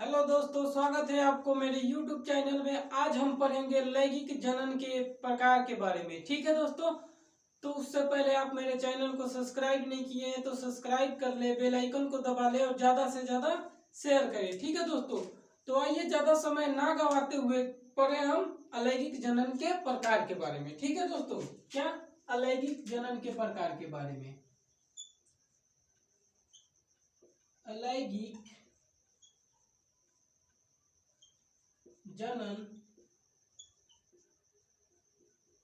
Hello दोस्तों, स्वागत है आपको मेरे YouTube चैनल में। आज हम पढ़ेंगे लैंगिक जनन के प्रकार के बारे में। ठीक है दोस्तों, तो उससे पहले आप मेरे चैनल को सब्सक्राइब नहीं किए हैं तो सब्सक्राइब कर ले, बेल आइकन को दबा ले और ज़्यादा से ज़्यादा शेयर करें। ठीक है दोस्तों, तो आइए ज़्यादा समय ना गवाते हुए पढ़े हम अलैंगिक जनन के प्रकार के बारे में। ठीक है दोस्तों, क्या अलैंगिक जनन के प्रकार के बारे में। अलैंगिक जनन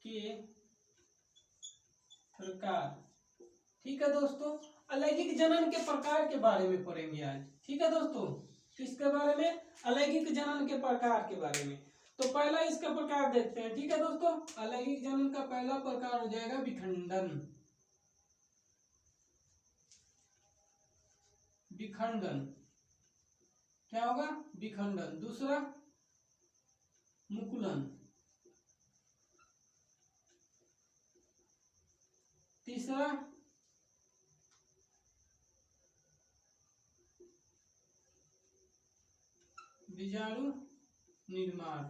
के प्रकार। ठीक है दोस्तों, अलैंगिक जनन के प्रकार के बारे में पढ़ेंगे आज। ठीक है दोस्तों, किसके बारे में? अलैंगिक जनन के प्रकार के बारे में। तो पहला इसका प्रकार देखते हैं। ठीक है दोस्तों, अलैंगिक जनन का पहला प्रकार हो जाएगा विखंडन। विखंडन क्या होगा? विखंडन। दूसरा मुकुलन। तीसरा बीजाणु निर्माण।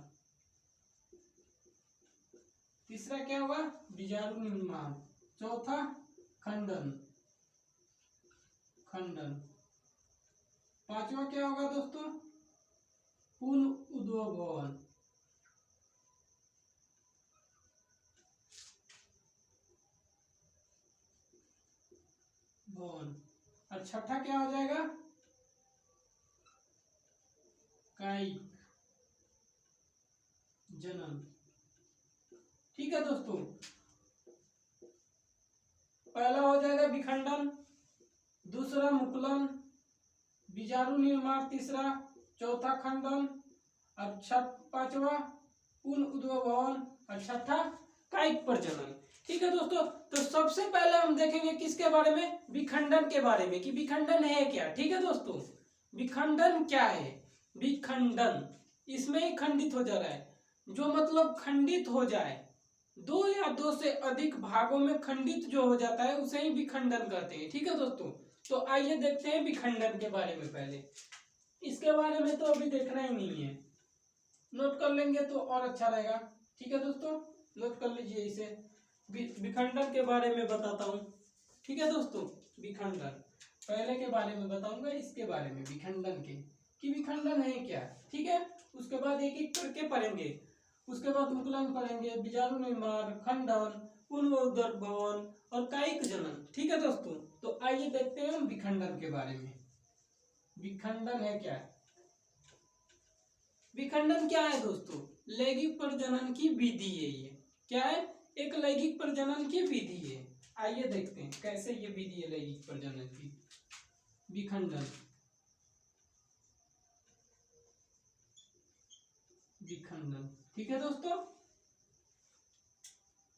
तीसरा क्या होगा? बीजाणु निर्माण। चौथा खंडन। खंडन। पांचवा क्या होगा दोस्तों? पुनरुद्भवन। भवन। और छठा क्या हो जाएगा? कायिक जनन। ठीक है दोस्तों, पहला हो जाएगा विखंडन, दूसरा मुकुलन, बीजाणु निर्माण, तीसरा, चौथा खंडन और पांचवा पुनरुद्भवन और छठा कायिक प्रजनन। ठीक है दोस्तों, तो सबसे पहले हम देखेंगे किसके बारे में? विखंडन के बारे में, कि विखंडन है क्या। ठीक है दोस्तों, विखंडन क्या है? विखंडन इसमें ही खंडित हो जा रहा है, जो मतलब खंडित हो जाए, दो या दो से अधिक भागों में खंडित जो हो जाता है उसे ही विखंडन कहते हैं। ठीक है दोस्तों, तो आइए देखते हैं विखंडन के बारे में। पहले इसके बारे में तो अभी देखना ही नहीं है, नोट कर लेंगे तो और अच्छा रहेगा। ठीक है दोस्तों, नोट कर लीजिए इसे। विखंडन के बारे में बताता हूँ। ठीक है दोस्तों, विखंडन पहले के बारे में बताऊंगा, इसके बारे में विखंडन के, कि विखंडन है क्या। ठीक है, उसके बाद एक एक करके पढ़ेंगे। उसके बाद मुकुलन पढ़ेंगे, बीजाणु निर्माण, खंडन, पुनरुद्भवन और कायिक जनन। ठीक है दोस्तों, तो आइए देखते हैं हम विखंडन के बारे में। विखंडन है क्या? विखंडन क्या है दोस्तों? लैंगिक प्रजनन की विधि है। ये क्या है? एक लैंगिक प्रजनन की विधि है। आइए देखते हैं कैसे ये विधि है लैंगिक प्रजनन की। विखंडन। विखंडन। ठीक है दोस्तों,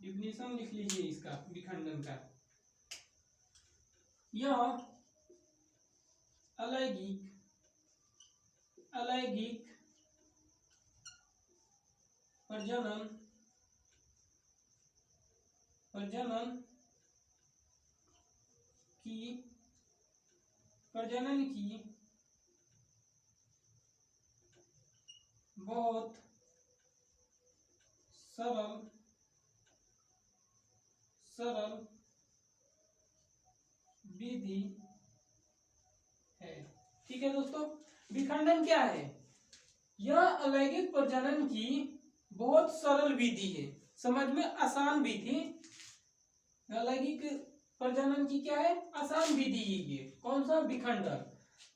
डिफिनेशन लिख लीजिए इसका विखंडन का। यह अलैंगिक प्रजनन की बहुत सरल विधि है। ठीक है दोस्तों, विखंडन क्या है? यह अलैंगिक प्रजनन की बहुत सरल विधि है, समझ में आसान विधि। अलैंगिक प्रजनन की क्या है? आसान विधि है ये। कौन सा? विखंडन।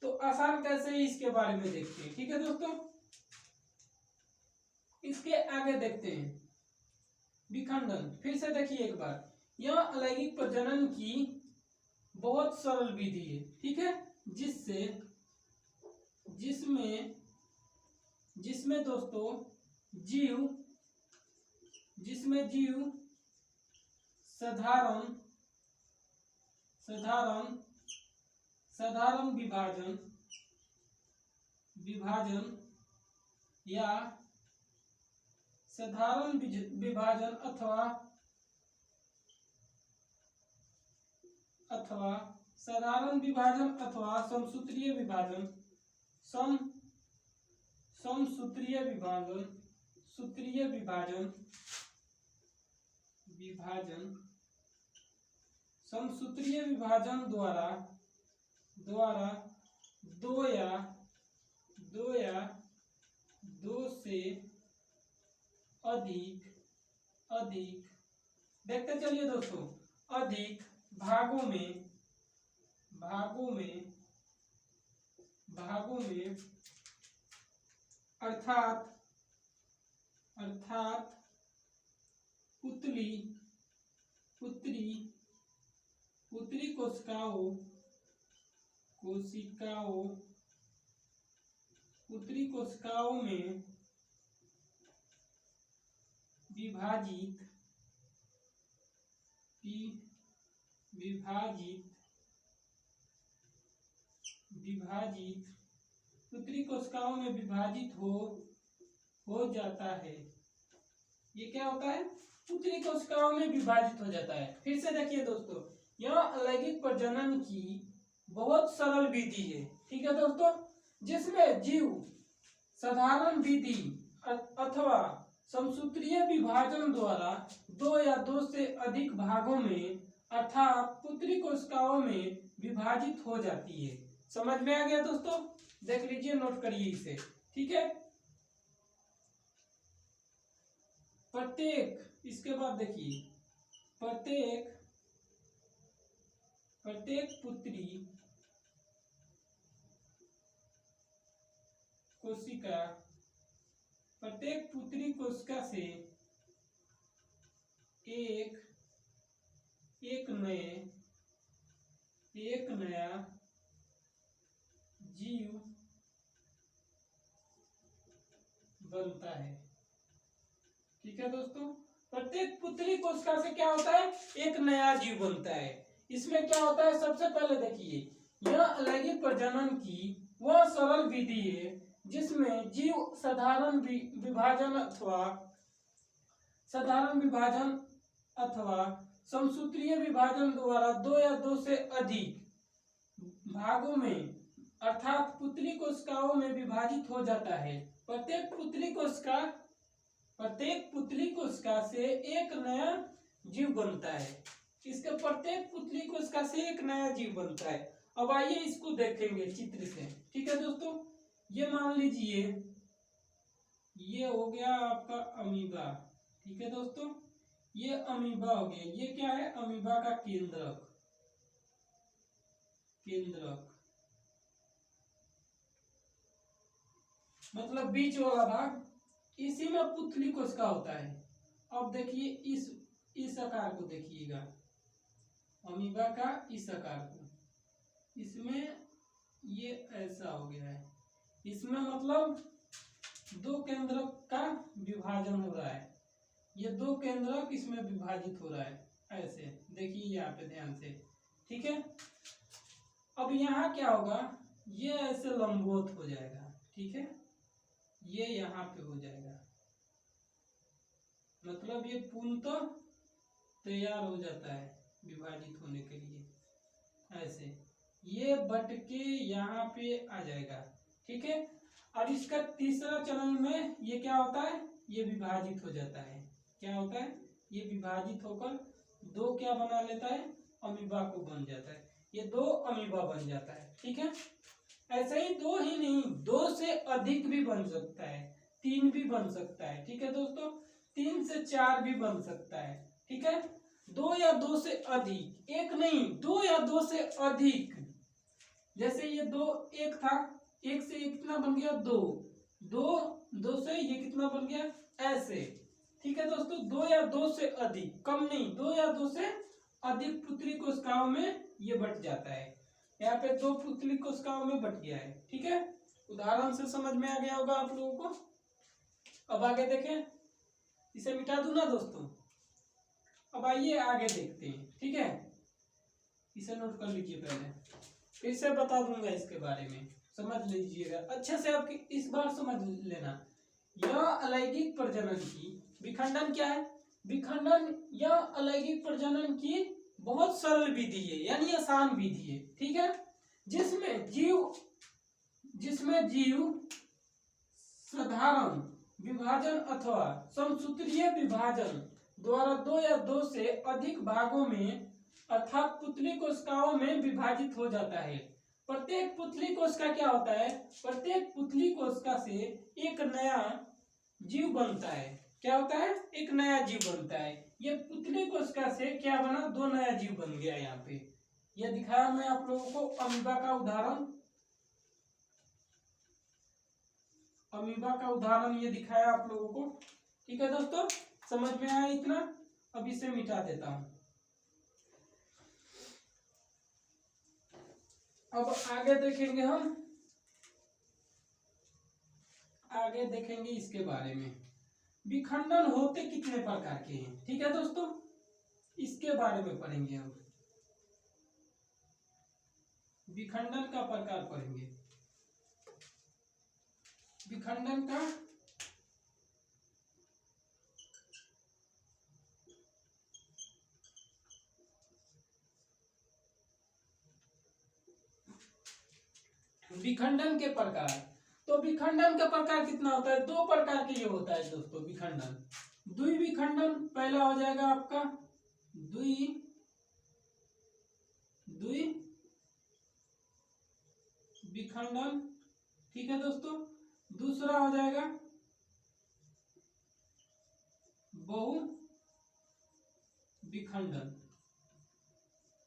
तो आसान कैसे है इसके बारे में देखते हैं। ठीक है दोस्तों, इसके आगे देखते हैं विखंडन। फिर से देखिए एक बार, यह अलैंगिक प्रजनन की बहुत सरल विधि है। ठीक है, जिसमें दोस्तों जीव साधारण विभाजन या साधारण विभाजन अथवा साधारण विभाजन अथवा समसूत्रीय विभाजन समसूत्रीय विभाजन, सूत्रीय विभाजन, समसूत्रीय विभाजन द्वारा दो या दो से अधिक देखते चलिए दोस्तों, अधिक भागों में अर्थात पुतली कोशिकाओं में विभाजित पुतली कोशिकाओं में विभाजित हो जाता है। ये क्या होता है? पुतली कोशिकाओं में विभाजित हो जाता है। फिर से देखिए दोस्तों, यह अलैंगिक प्रजनन की बहुत सरल विधि है, ठीक है दोस्तों, जिसमें जीव साधारण विधि अथवा समसूत्रीय विभाजन द्वारा दो या दो से अधिक भागों में अर्थात पुतली कोशिकाओं में विभाजित हो जाती है। समझ में आ गया दोस्तों? देख लीजिए, नोट करिए इसे, ठीक है। इसके बाद देखिए, प्रत्येक पुतली कोशिका से एक नया जीव बनता है, ठीक है दोस्तों। प्रत्येक पुतली कोशिका से क्या होता है? एक नया जीव बनता है। इसमें क्या होता है? सबसे पहले देखिए, यह अलैंगिक प्रजनन की वह सरल विधि है जिसमें जीव साधारण विभाजन अथवा समसूत्रीय विभाजन द्वारा दो या दो से अधिक भागों में अर्थात पुतली कोशिकाओं में विभाजित हो जाता है। प्रत्येक पुतली कोशिका से एक नया जीव बनता है। इसके प्रत्येक पुतली कोशिका से एक नया जीव बनता है। अब आइए इसको देखेंगे चित्र से, ठीक है दोस्तों। ये मान लीजिए, ये हो गया आपका अमीबा, ठीक है दोस्तों। ये अमीबा हो गया। ये क्या है? अमीबा का केंद्रक, मतलब बीच वाला भाग, इसी में पुतली कोशिका होता है। अब देखिए इस आकार को देखिएगा, अमीबा का इस आकार को, इसमें ये ऐसा हो गया है। इसमें मतलब दो केंद्रक का विभाजन हो रहा है। ये दो केंद्रक इसमें विभाजित हो रहा है, ऐसे देखिए यहाँ पे ध्यान से, ठीक है। अब यहाँ क्या होगा? ये ऐसे लंबवत हो जाएगा, ठीक है। ये यहाँ पे हो जाएगा, मतलब ये पूर्णतः तैयार हो जाता है विभाजित होने के लिए, ऐसे ये बट के यहाँ पे आ जाएगा, ठीक है। और इसका तीसरा चरण में ये क्या होता है? ये विभाजित हो जाता है। क्या होता है? ये विभाजित होकर दो क्या बना लेता है? अमीबा को बन जाता है। ये दो अमीबा बन जाता है, ठीक है। ऐसे ही दो ही नहीं, दो से अधिक भी बन सकता है, तीन भी बन सकता है, ठीक है दोस्तों। 3 से 4 भी बन सकता है, ठीक है। दो या दो से अधिक, एक नहीं, दो या दो से अधिक। जैसे ये दो, एक था, एक से एक कितना बन गया? दो से ये कितना बन गया? ऐसे, ठीक है दोस्तों। दो या दो से अधिक, कम नहीं, दो या दो से अधिक पुतली कोशिकाओं में ये बट जाता है। यहाँ पे दो पुतली कोशिकाओं में बट गया है, ठीक है। उदाहरण से समझ में आ गया होगा आप लोगों को। अब आगे देखें, इसे मिटा दूं ना दोस्तों। अब आइए आगे देखते हैं, ठीक है। इसे नोट कर लीजिए, पहले फिर से बता दूंगा इसके बारे में, समझ लीजिएगा अच्छे से। आपकी इस बार समझ लेना, यह अलैंगिक प्रजनन की विखंडन क्या है? विखंडन यह अलैंगिक प्रजनन की बहुत सरल विधि है, यानी आसान विधि है, ठीक है। जिसमें जीव साधारण विभाजन अथवा समसूत्रीय विभाजन द्वारा दो या दो से अधिक भागों में अर्थात पुतली कोशिकाओं में विभाजित हो जाता है। प्रत्येक पुतली कोशिका क्या होता है, प्रत्येक पुतली कोशिका से एक नया जीव बनता है। क्या होता है, एक नया जीव बनता है। ये पुतली कोशिका से क्या बना, दो नया जीव बन गया। यहाँ पे ये दिखाया मैं आप लोगों को अमीबा का उदाहरण, अमीबा का उदाहरण ये दिखाया आप लोगों को। ठीक है दोस्तों, समझ में आया इतना? अब इसे मिटा देता हूं। अब आगे देखेंगे हम, आगे देखेंगे इसके बारे में। विखंडन होते कितने प्रकार के हैं, ठीक है दोस्तों, इसके बारे में पढ़ेंगे हम। विखंडन का प्रकार पढ़ेंगे, विखंडन का विखंडन के प्रकार। तो विखंडन का प्रकार कितना होता है, दो प्रकार के ये होता है दोस्तों विखंडन। द्विविखंडन पहला हो जाएगा आपका द्विविखंडन, ठीक है दोस्तों। दूसरा हो जाएगा बहुविखंडन।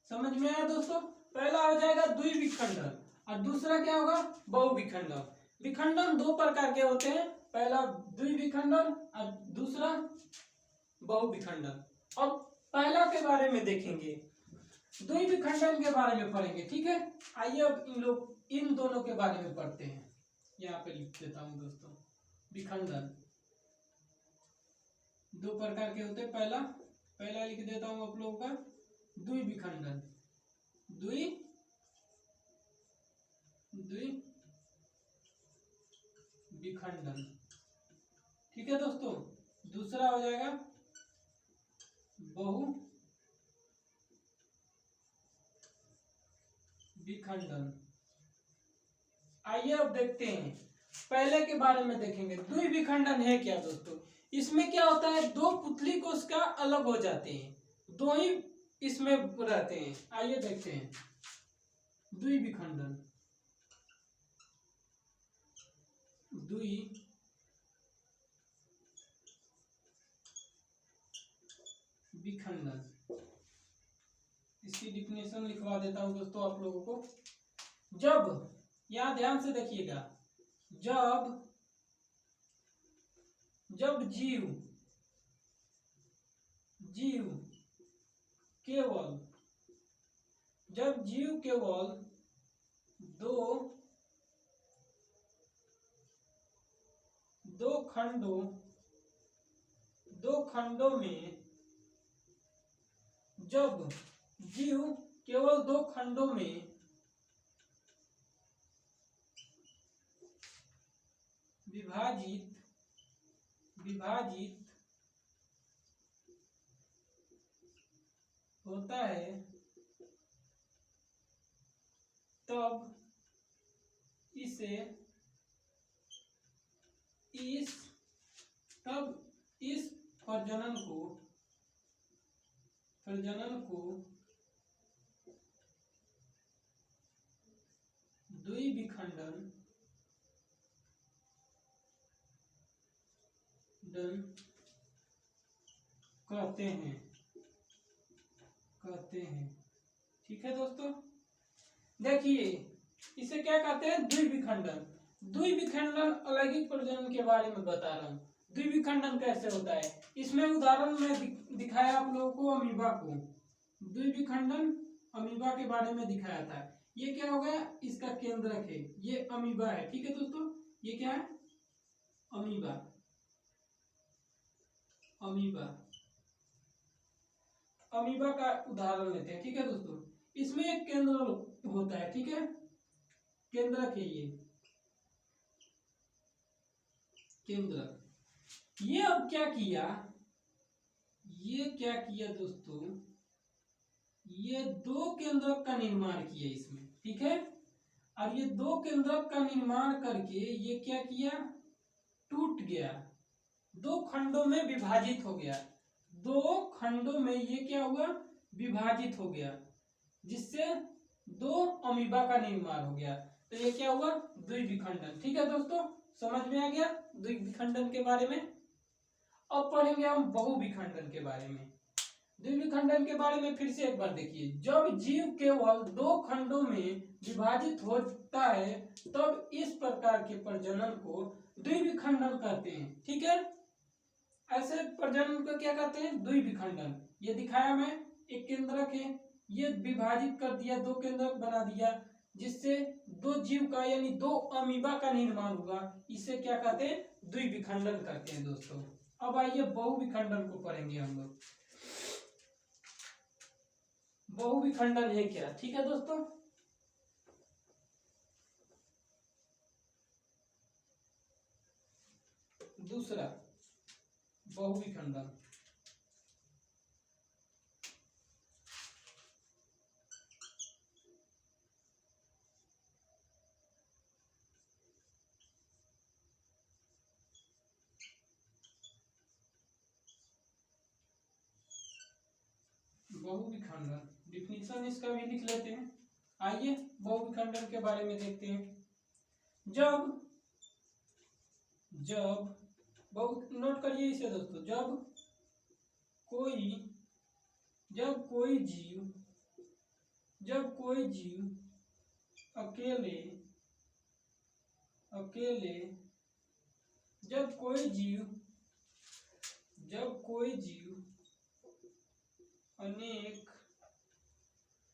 समझ में आया दोस्तों? पहला हो जाएगा द्विविखंडन और दूसरा क्या होगा, बहुविखंडन। विखंडन दो प्रकार के होते हैं, पहला द्विविखंडन और दूसरा बहुविखंडन। अब पहला के बारे में देखेंगे, द्विविखंडन के बारे में पढ़ेंगे। ठीक है, आइए अब इन दोनों के बारे में पढ़ते हैं। यहाँ पे लिख देता हूँ दोस्तों, विखंडन दो प्रकार के होते हैं। पहला लिख देता हूँ आप लोगों का द्विविखंडन, द्विविखंडन, ठीक है दोस्तों। दूसरा हो जाएगा बहुविखंडन। आइए अब देखते हैं, पहले के बारे में देखेंगे। द्विविखंडन है क्या दोस्तों, इसमें क्या होता है, दो पुतली कोशिका अलग हो जाते हैं, दो ही इसमें रहते हैं। आइए देखते हैं द्विविखंडन। द्विविखंडन, इसकी डिफिनेशन लिखवा देता हूं दोस्तों आप लोगों को। जब, यहां ध्यान से देखिएगा, जब जीव केवल दो खंडों में, जब जीव केवल दो खंडों में विभाजित होता है, तब इस प्रजनन को द्विविखंडन कहते हैं। ठीक है दोस्तों, देखिए इसे क्या कहते हैं, द्विविखंडन। द्विविखंडन अलैंगिक प्रजनन के बारे में बता रहा हूँ। द्विविखंडन कैसे होता है, इसमें उदाहरण में दिखाया आप लोगों को अमीबा को। द्विविखंडन अमीबा के बारे में दिखाया था। ये क्या हो गया, इसका केंद्रक है, ये अमीबा है। ठीक है दोस्तों, ये क्या है, अमीबा। अमीबा का उदाहरण लेते हैं। ठीक है दोस्तों, इसमें एक केंद्र होता है, ठीक है, केंद्रक है ये केंद्रक। ये अब क्या किया दोस्तों, ये दो केंद्रक का निर्माण किया इसमें। ठीक है, और ये दो केंद्रक का निर्माण करके ये क्या किया, टूट गया, दो खंडों में विभाजित हो गया, दो खंडों में ये क्या हुआ, विभाजित हो गया, जिससे दो अमीबा का निर्माण हो गया। तो ये क्या हुआ, द्विविखंडन। ठीक है दोस्तों, समझ में आ गया द्विविखंडन के बारे में। अब पढ़ेंगे हम बहुविखंडन के बारे में। द्विविखंडन के बारे में फिर से एक बार देखिए, जब जीव केवल दो खंडों में विभाजित होता है तब इस प्रकार के प्रजनन को द्विविखंडन कहते हैं। ठीक है, ऐसे प्रजनन को क्या कहते हैं, द्विविखंडन। ये दिखाया मैं, एक केंद्रक है, ये विभाजित कर दिया, दो केंद्रक बना दिया, जिससे दो जीव का यानी दो अमीबा का निर्माण हुआ, इसे क्या कहते हैं, द्विविखंडन कहते हैं दोस्तों। अब आइए बहुविखंडन को पढ़ेंगे हम लोग। बहुविखंडन है क्या, ठीक है दोस्तों। दूसरा बहुविखंडन, बहुविखंडन डिफिनीशन इसका भी लिख लेते हैं। आइए बहुविखंडन के बारे में देखते हैं। जब बहुत नोट करिए इसे दोस्तों, जब कोई जीव अकेले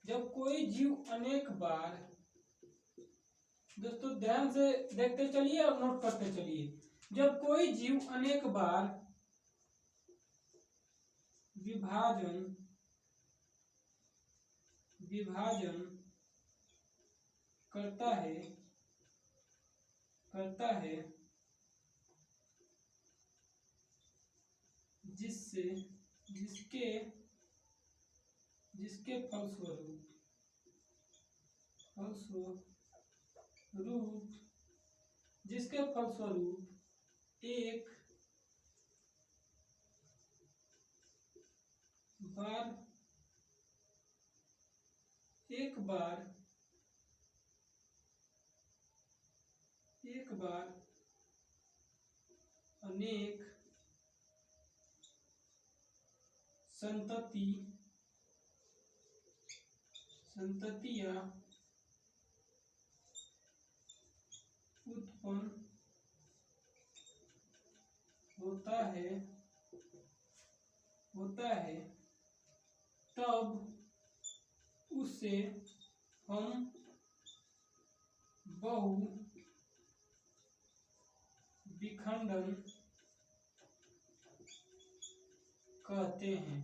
जब कोई जीव अनेक बार, दोस्तों ध्यान से देखते चलिए और नोट करते चलिए, जब कोई जीव अनेक बार विभाजन करता है जिसके फलस्वरूप एक बार अनेक संततियां उत्पन्न होता है तब उसे हम बहुविखंडन कहते हैं।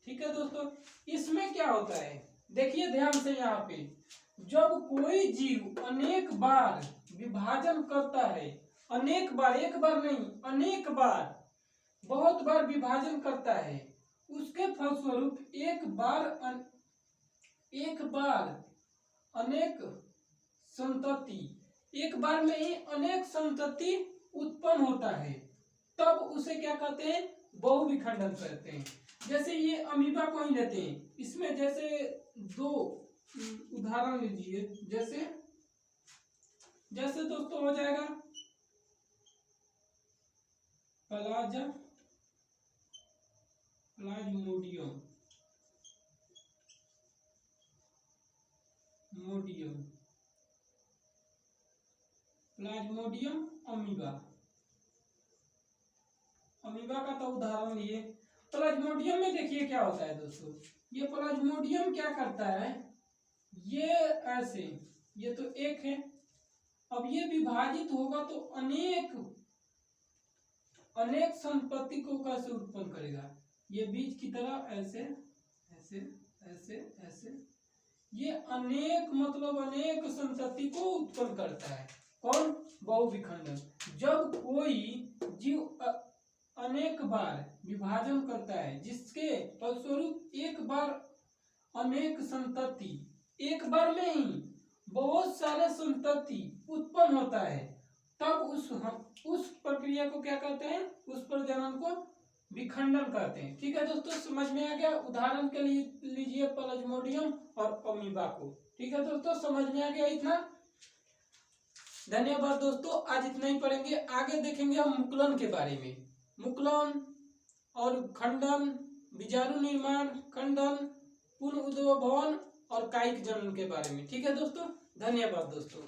ठीक है दोस्तों, इसमें क्या होता है, देखिए ध्यान से, यहाँ पे जब कोई जीव अनेक बार विभाजन करता है, अनेक बार, एक बार नहीं, अनेक बार, बहुत बार विभाजन करता है, उसके फलस्वरूप एक बार अनेक संतति, एक बार में ही अनेक संतति उत्पन्न होता है, तब उसे क्या कहते हैं, बहुविखंडन कहते हैं। जैसे ये अमीबा को ही लेते हैं, इसमें जैसे दो उदाहरण लीजिए, जैसे दोस्तों हो जाएगा प्लाज्मोडियम अमीबा का तो उदाहरण लिए। प्लाज्मोडियम में देखिए क्या होता है दोस्तों, ये प्लाज्मोडियम क्या करता है, ये ऐसे, ये तो एक है, अब ये विभाजित होगा तो अनेक संपत्ति को कैसे उत्पन्न करेगा, ये बीज की तरह ऐसे ऐसे ऐसे ऐसे, ये अनेक मतलब अनेक संतति को उत्पन्न करता है। कौन, बहुविखंडन। जब कोई जीव अनेक बार विभाजन करता है, जिसके फलस्वरूप एक बार अनेक संतति, एक बार में ही बहुत सारे संतति उत्पन्न होता है, तब उस प्रक्रिया को क्या कहते हैं, उस प्रजनन को विखंडन कहते हैं। ठीक है दोस्तों, समझ में आ गया। उदाहरण के लिए लीजिए प्लाज्मोडियम और अमीबा को। ठीक है दोस्तों, समझ में आ गया इतना। धन्यवाद दोस्तों, आज इतना ही पढ़ेंगे। आगे देखेंगे हम मुकुलन के बारे में। मुकुलन और खंडन, बीजाणु निर्माण, खंडन, पुनः उद्भवन और कायिक जनन के बारे में। ठीक है दोस्तों, धन्यवाद दोस्तों।